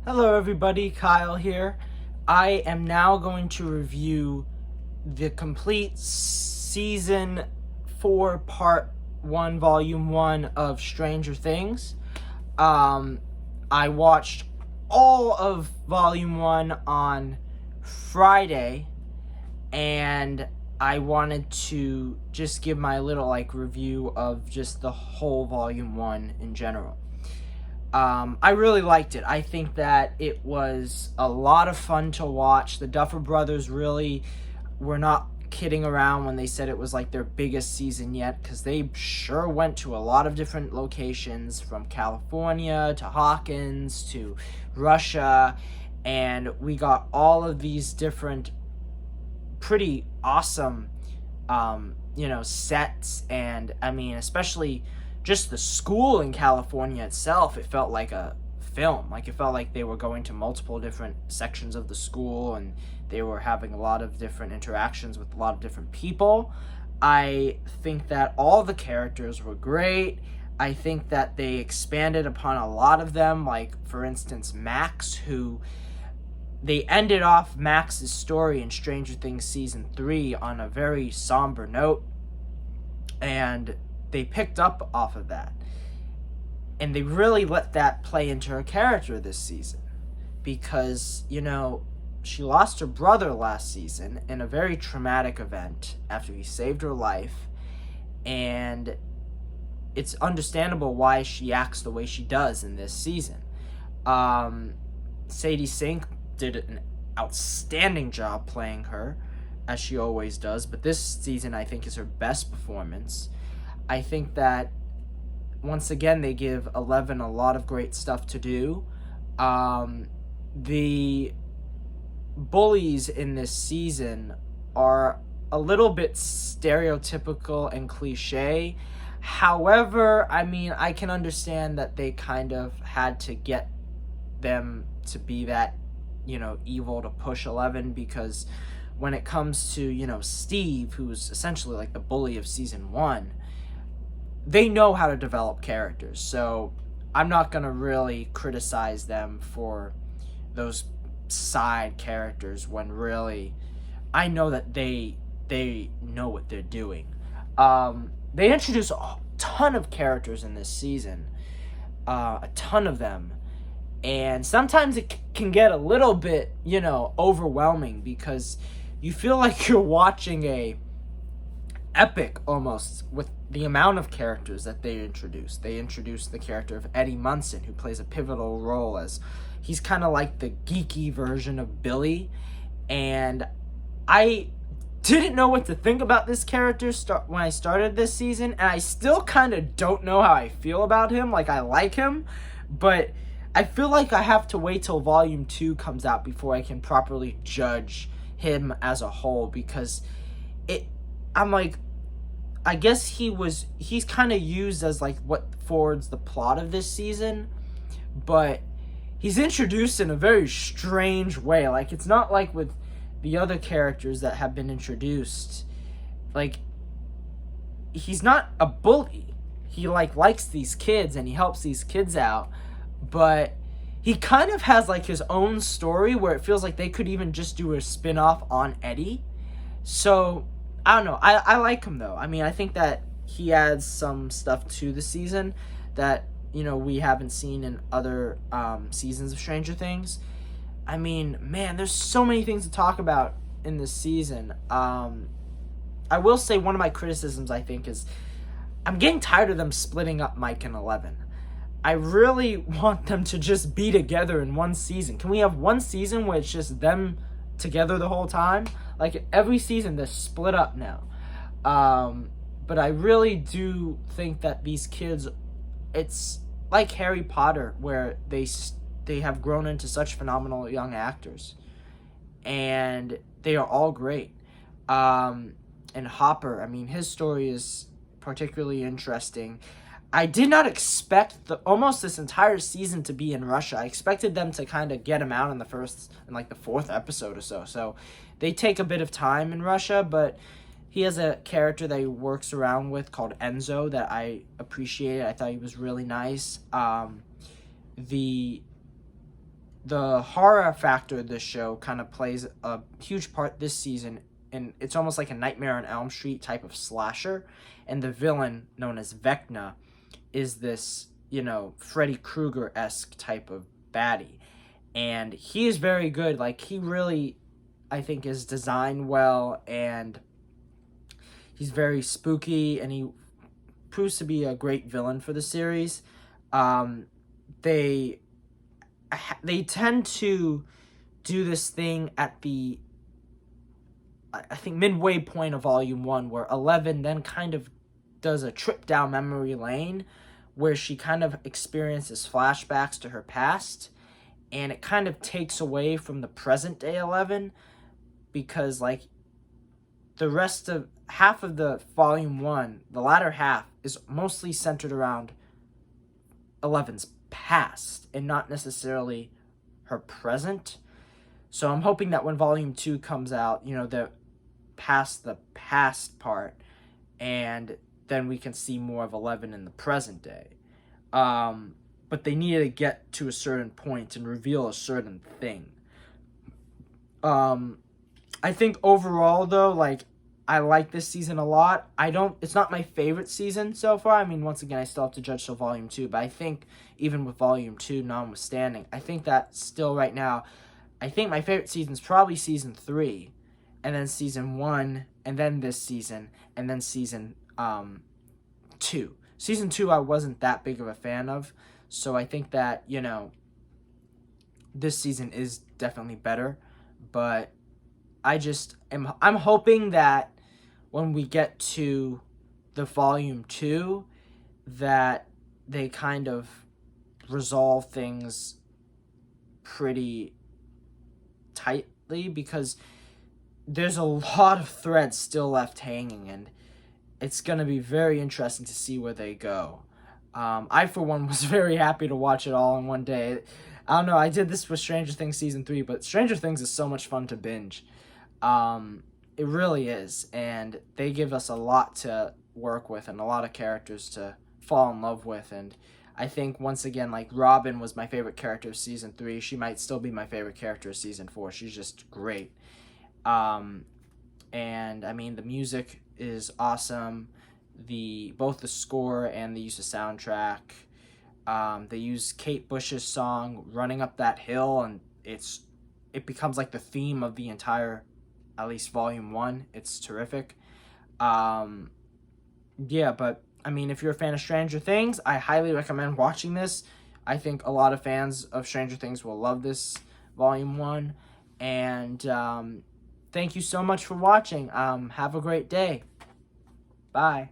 Hello everybody, Kyle here. I am now going to review the complete season 4 part 1 volume 1 of Stranger Things. Um I watched all of volume 1 on Friday, and I wanted to just give my little review of just the whole volume 1 in general. I really liked it. I think that it was a lot of fun to watch. The Duffer Brothers really were not kidding around when they said it was like their biggest season yet, because they sure went to a lot of different locations, from California to Hawkins to Russia, and we got all of these different pretty awesome sets. And I mean, especially just the school in California itself, it felt like a film. Like, it felt like they were going to multiple different sections of the school, and they were having a lot of different interactions with a lot of different people. I think that all the characters were great. I think that they expanded upon a lot of them, like, for instance, Max, who they ended off Max's story in Stranger Things Season 3 on a very somber note, and they picked up off of that. And they really let that play into her character this season. Because, she lost her brother last season in a very traumatic event after he saved her life. And it's understandable why she acts the way she does in this season. Sadie Sink did an outstanding job playing her, as she always does. But this season, I think, is her best performance. I think that, once again, they give Eleven a lot of great stuff to do. The bullies in this season are a little bit stereotypical and cliche. However, I mean, I can understand that they kind of had to get them to be that, evil to push Eleven, because when it comes to, Steve, who's essentially like the bully of season 1, they know how to develop characters. So I'm not going to really criticize them for those side characters, when really I know that they know what they're doing. They introduce a ton of characters in this season, a ton of them. And sometimes it can get a little bit, overwhelming, because you feel like you're watching a epic almost with the amount of characters that they introduced. They introduced the character of Eddie Munson, who plays a pivotal role, as he's kind of like the geeky version of Billy. And I didn't know what to think about this character when I started this season, and I still kind of don't know how I feel about him. Like, I like him, but I feel like I have to wait till Volume 2 comes out before I can properly judge him as a whole, because I'm like, I guess he's kind of used as like what forwards the plot of this season, but he's introduced in a very strange way. Like, it's not like with the other characters that have been introduced. Like, he's not a bully. He likes these kids, and he helps these kids out, but he kind of has like his own story where it feels like they could even just do a spin-off on Eddie. So I don't know. I like him, though. I mean, I think that he adds some stuff to the season that, we haven't seen in other seasons of Stranger Things. I mean, man, there's so many things to talk about in this season. I will say one of my criticisms, I think, is I'm getting tired of them splitting up Mike and Eleven. I really want them to just be together in one season. Can we have one season where it's just them together the whole time? Like, every season they're split up now. But I really do think that these kids, it's like Harry Potter, where they have grown into such phenomenal young actors, and they are all great. And Hopper, I mean, his story is particularly interesting. I did not expect almost this entire season to be in Russia. I expected them to kind of get him out in the fourth episode or so. So they take a bit of time in Russia, but he has a character that he works around with called Enzo that I appreciated. I thought he was really nice. The the horror factor of this show kind of plays a huge part this season, and it's almost like a Nightmare on Elm Street type of slasher, and the villain, known as Vecna, is this, Freddy Krueger-esque type of baddie, and he is very good. Like, he really, I think, is designed well, and he's very spooky, and he proves to be a great villain for the series. They tend to do this thing at the, I think, midway point of Volume 1, where Eleven then kind of does a trip down memory lane, where she kind of experiences flashbacks to her past, and it kind of takes away from the present day Eleven, because, like, the rest of half of the Volume 1, the latter half, is mostly centered around Eleven's past and not necessarily her present. So I'm hoping that when Volume 2 comes out, they're past the past part, and then we can see more of Eleven in the present day. But they needed to get to a certain point and reveal a certain thing. I think overall, though, like, I like this season a lot. It's not my favorite season so far. I mean, once again, I still have to judge till Volume 2, but I think even with Volume 2 notwithstanding, I think that still right now, I think my favorite season is probably Season 3, and then Season 1, and then this season, and then Season 2. Season 2 I wasn't that big of a fan of, so I think that, this season is definitely better, but I'm hoping that when we get to the Volume 2, that they kind of resolve things pretty tightly, because there's a lot of threads still left hanging, and it's going to be very interesting to see where they go. I, for one, was very happy to watch it all in one day. I don't know, I did this with Stranger Things Season 3, but Stranger Things is so much fun to binge. It really is, and they give us a lot to work with and a lot of characters to fall in love with, and I think, once again, like, Robin was my favorite character of Season 3. She might still be my favorite character of Season 4. She's just great. And, I mean, the music is awesome. Both the score and the use of soundtrack. They use Kate Bush's song, Running Up That Hill, and it becomes like the theme of the entire, at least Volume 1. It's terrific. Yeah, but, I mean, if you're a fan of Stranger Things, I highly recommend watching this. I think a lot of fans of Stranger Things will love this Volume 1. And thank you so much for watching. Have a great day. Bye.